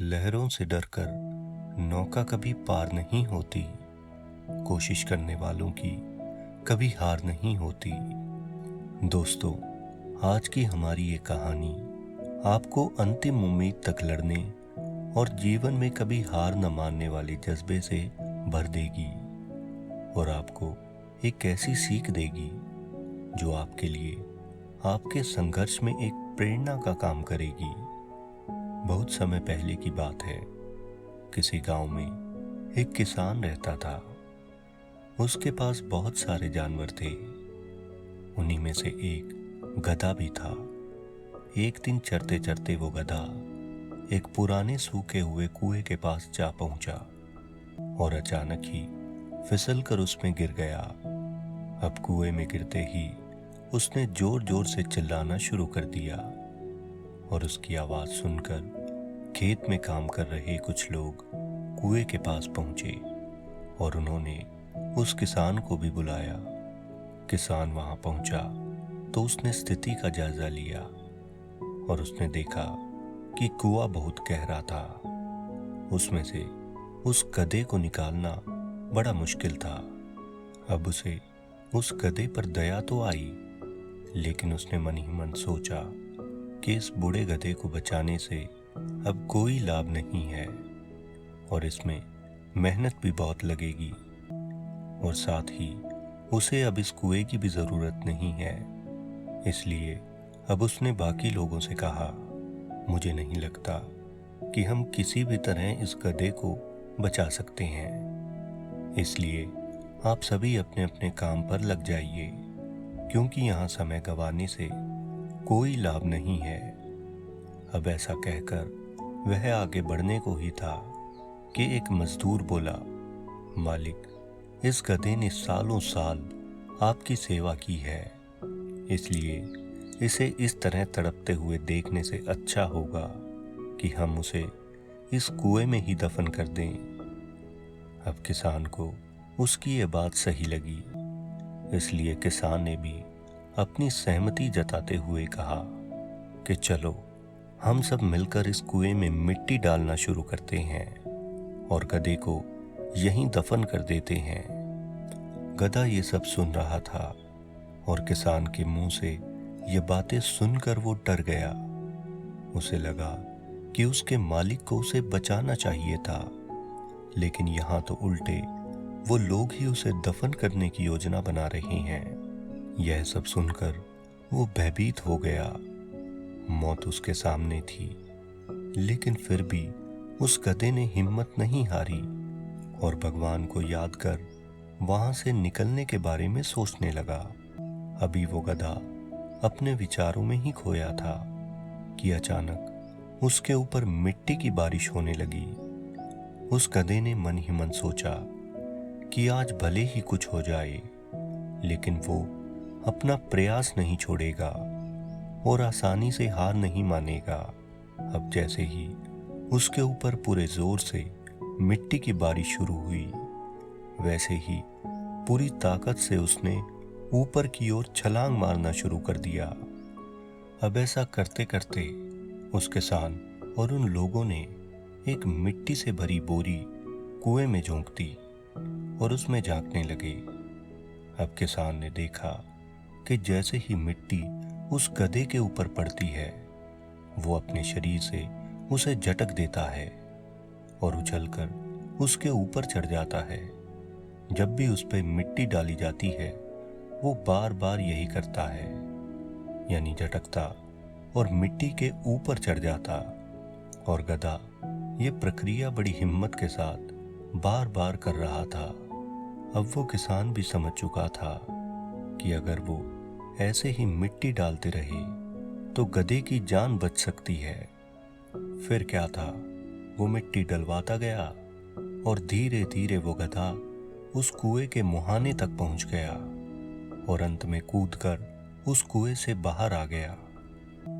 लहरों से डरकर नौका कभी पार नहीं होती। कोशिश करने वालों की कभी हार नहीं होती। दोस्तों, आज की हमारी ये कहानी आपको अंतिम उम्मीद तक लड़ने और जीवन में कभी हार न मानने वाले जज्बे से भर देगी और आपको एक ऐसी सीख देगी जो आपके लिए आपके संघर्ष में एक प्रेरणा का काम करेगी। बहुत समय पहले की बात है। किसी गांव में एक किसान रहता था। उसके पास बहुत सारे जानवर थे। उन्हीं में से एक गधा भी था। एक दिन चरते चरते वो गधा एक पुराने सूखे हुए कुएं के पास जा पहुंचा और अचानक ही फिसल कर उसमें गिर गया। अब कुएं में गिरते ही उसने जोर जोर से चिल्लाना शुरू कर दिया और उसकी आवाज सुनकर खेत में काम कर रहे कुछ लोग कुएं के पास पहुंचे और उन्होंने उस किसान को भी बुलाया। किसान वहां पहुंचा तो उसने स्थिति का जायजा लिया और उसने देखा कि कुआं बहुत गहरा था। उसमें से उस गधे को निकालना बड़ा मुश्किल था। अब उसे उस गधे पर दया तो आई, लेकिन उसने मन ही मन सोचा कि इस बूढ़े गधे को बचाने से अब कोई लाभ नहीं है और इसमें मेहनत भी बहुत लगेगी और साथ ही उसे अब इस कुएं की भी जरूरत नहीं है। इसलिए अब उसने बाकी लोगों से कहा, मुझे नहीं लगता कि हम किसी भी तरह इस गधे को बचा सकते हैं। इसलिए आप सभी अपने अपने काम पर लग जाइए, क्योंकि यहाँ समय गंवाने से कोई लाभ नहीं है। अब ऐसा कहकर वह आगे बढ़ने को ही था कि एक मजदूर बोला, मालिक, इस गधे ने सालों साल आपकी सेवा की है, इसलिए इसे इस तरह तड़पते हुए देखने से अच्छा होगा कि हम उसे इस कुएं में ही दफन कर दें। अब किसान को उसकी ये बात सही लगी, इसलिए किसान ने भी अपनी सहमति जताते हुए कहा कि चलो हम सब मिलकर इस कुएं में मिट्टी डालना शुरू करते हैं और गधे को यहीं दफन कर देते हैं। गधा ये सब सुन रहा था और किसान के मुंह से ये बातें सुनकर वो डर गया। उसे लगा कि उसके मालिक को उसे बचाना चाहिए था, लेकिन यहाँ तो उल्टे वो लोग ही उसे दफन करने की योजना बना रहे हैं। यह सब सुनकर वो भयभीत हो गया। मौत उसके सामने थी, लेकिन फिर भी उस गधे ने हिम्मत नहीं हारी और भगवान को याद कर वहां से निकलने के बारे में सोचने लगा। अभी वो गधा अपने विचारों में ही खोया था कि अचानक उसके ऊपर मिट्टी की बारिश होने लगी। उस गधे ने मन ही मन सोचा कि आज भले ही कुछ हो जाए, लेकिन वो अपना प्रयास नहीं छोड़ेगा और आसानी से हार नहीं मानेगा। अब जैसे ही उसके ऊपर पूरे जोर से मिट्टी की बारिश शुरू हुई, वैसे ही पूरी ताकत से उसने ऊपर की ओर छलांग मारना शुरू कर दिया। अब ऐसा करते करते उस किसान और उन लोगों ने एक मिट्टी से भरी बोरी कुएं में झोंक दी और उसमें झांकने लगे। अब किसान ने देखा कि जैसे ही मिट्टी उस गधे के ऊपर पड़ती है, वो अपने शरीर से उसे झटक देता है और उछलकर उसके ऊपर चढ़ जाता है। जब भी उस पर मिट्टी डाली जाती है, वो बार बार यही करता है, यानी झटकता और मिट्टी के ऊपर चढ़ जाता। और गधा ये प्रक्रिया बड़ी हिम्मत के साथ बार बार कर रहा था। अब वो किसान भी समझ चुका था कि अगर वो ऐसे ही मिट्टी डालते रहे तो गधे की जान बच सकती है। फिर क्या था, वो मिट्टी डलवाता गया और धीरे धीरे वो गधा उस कुएं के मुहाने तक पहुंच गया और अंत में कूदकर उस कुएं से बाहर आ गया।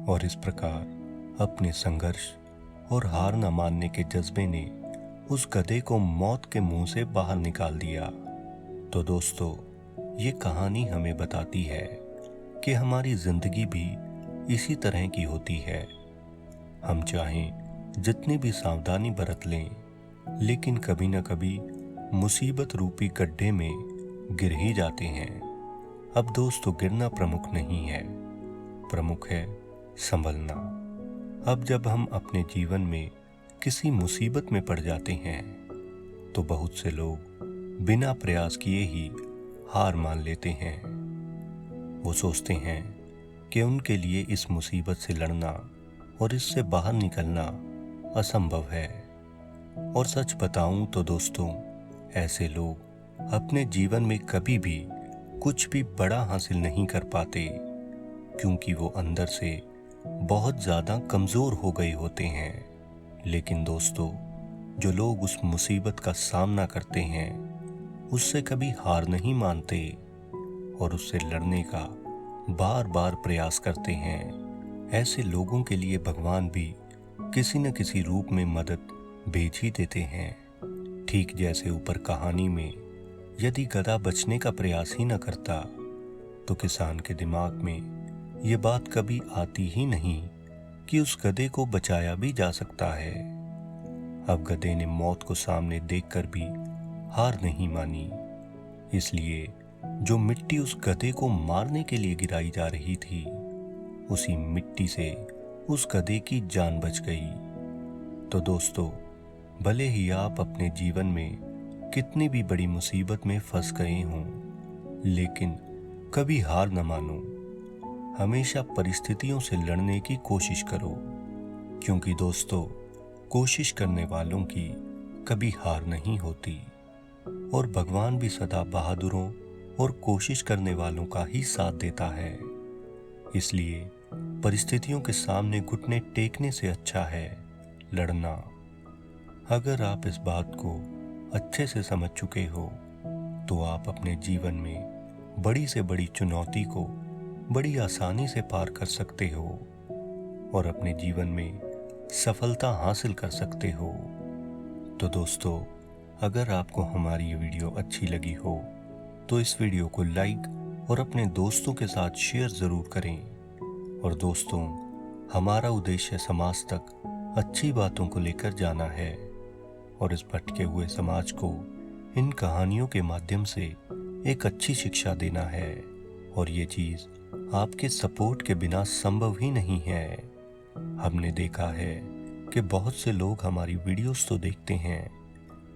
और इस प्रकार अपने संघर्ष और हार न मानने के जज्बे ने उस गधे को मौत के मुंह से बाहर निकाल दिया। तो दोस्तों, ये कहानी हमें बताती है कि हमारी जिंदगी भी इसी तरह की होती है। हम चाहें जितनी भी सावधानी बरत लें, लेकिन कभी न कभी मुसीबत रूपी गड्ढे में गिर ही जाते हैं। अब दोस्तों, गिरना प्रमुख नहीं है, प्रमुख है संभलना। अब जब हम अपने जीवन में किसी मुसीबत में पड़ जाते हैं तो बहुत से लोग बिना प्रयास किए ही हार मान लेते हैं। वो सोचते हैं कि उनके लिए इस मुसीबत से लड़ना और इससे बाहर निकलना असंभव है। और सच बताऊं तो दोस्तों, ऐसे लोग अपने जीवन में कभी भी कुछ भी बड़ा हासिल नहीं कर पाते, क्योंकि वो अंदर से बहुत ज़्यादा कमज़ोर हो गए होते हैं। लेकिन दोस्तों, जो लोग उस मुसीबत का सामना करते हैं, उससे कभी हार नहीं मानते और उससे लड़ने का बार बार प्रयास करते हैं, ऐसे लोगों के लिए भगवान भी किसी न किसी रूप में मदद भेज ही देते हैं। ठीक जैसे ऊपर कहानी में यदि गधा बचने का प्रयास ही न करता तो किसान के दिमाग में ये बात कभी आती ही नहीं कि उस गधे को बचाया भी जा सकता है। अब गधे ने मौत को सामने देखकर भी हार नहीं मानी, इसलिए जो मिट्टी उस गधे को मारने के लिए गिराई जा रही थी, उसी मिट्टी से उस गधे की जान बच गई। तो दोस्तों, भले ही आप अपने जीवन में कितनी भी बड़ी मुसीबत में फंस गए हों, लेकिन कभी हार न मानो। हमेशा परिस्थितियों से लड़ने की कोशिश करो, क्योंकि दोस्तों, कोशिश करने वालों की कभी हार नहीं होती और भगवान भी सदा बहादुरों और कोशिश करने वालों का ही साथ देता है। इसलिए परिस्थितियों के सामने घुटने टेकने से अच्छा है लड़ना। अगर आप इस बात को अच्छे से समझ चुके हो तो आप अपने जीवन में बड़ी से बड़ी चुनौती को बड़ी आसानी से पार कर सकते हो और अपने जीवन में सफलता हासिल कर सकते हो। तो दोस्तों, अगर आपको हमारी ये वीडियो अच्छी लगी हो तो इस वीडियो को लाइक और अपने दोस्तों के साथ शेयर ज़रूर करें। और दोस्तों, हमारा उद्देश्य समाज तक अच्छी बातों को लेकर जाना है और इस भटके हुए समाज को इन कहानियों के माध्यम से एक अच्छी शिक्षा देना है। और ये चीज़ आपके सपोर्ट के बिना संभव ही नहीं है। हमने देखा है कि बहुत से लोग हमारी वीडियोस तो देखते हैं,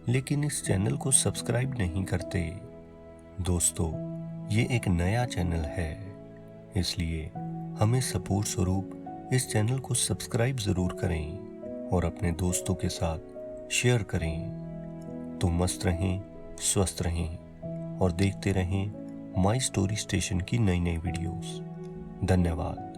लेकिन इस चैनल को सब्सक्राइब नहीं करते। दोस्तों, ये एक नया चैनल है, इसलिए हमें सपोर्ट स्वरूप इस चैनल को सब्सक्राइब ज़रूर करें और अपने दोस्तों के साथ शेयर करें। तो मस्त रहें, स्वस्थ रहें और देखते रहें माई स्टोरी स्टेशन की नई नई वीडियोस। धन्यवाद।